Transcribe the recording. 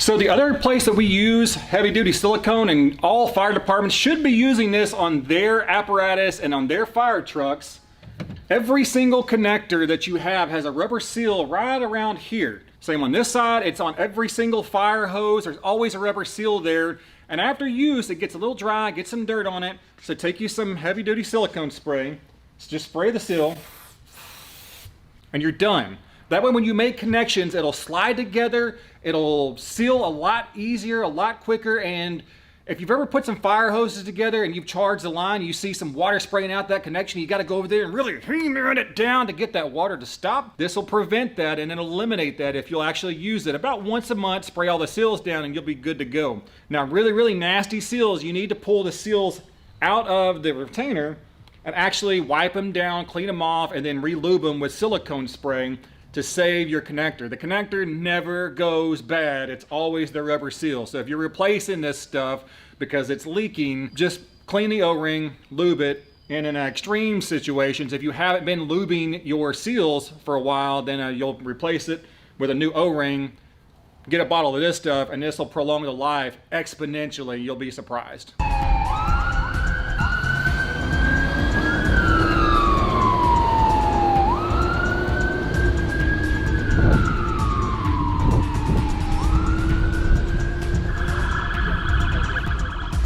So the other place that we use heavy duty silicone, and all fire departments should be using this on their apparatus and on their fire trucks, every single connector that you have has a rubber seal right around here. Same on this side, it's on every single fire hose. There's always a rubber seal there. And after use, it gets a little dry, get some dirt on it. So take you some heavy duty silicone spray. Just spray the seal and you're done. That way when you make connections, it'll slide together, it'll seal a lot easier, a lot quicker, and if you've ever put some fire hoses together and you've charged the line, you see some water spraying out that connection, you gotta go over there and really hammer it down to get that water to stop. This will prevent that and it'll eliminate that if you'll actually use it. About once a month, spray all the seals down and you'll be good to go. Now, really, really nasty seals, you need to pull the seals out of the retainer and actually wipe them down, clean them off, and then re-lube them with silicone spray to save your connector. The connector never goes bad. It's always the rubber seal. So if you're replacing this stuff because it's leaking, just clean the O-ring, lube it. And in extreme situations, if you haven't been lubing your seals for a while, then you'll replace it with a new O-ring, get a bottle of this stuff, and this will prolong the life exponentially. You'll be surprised.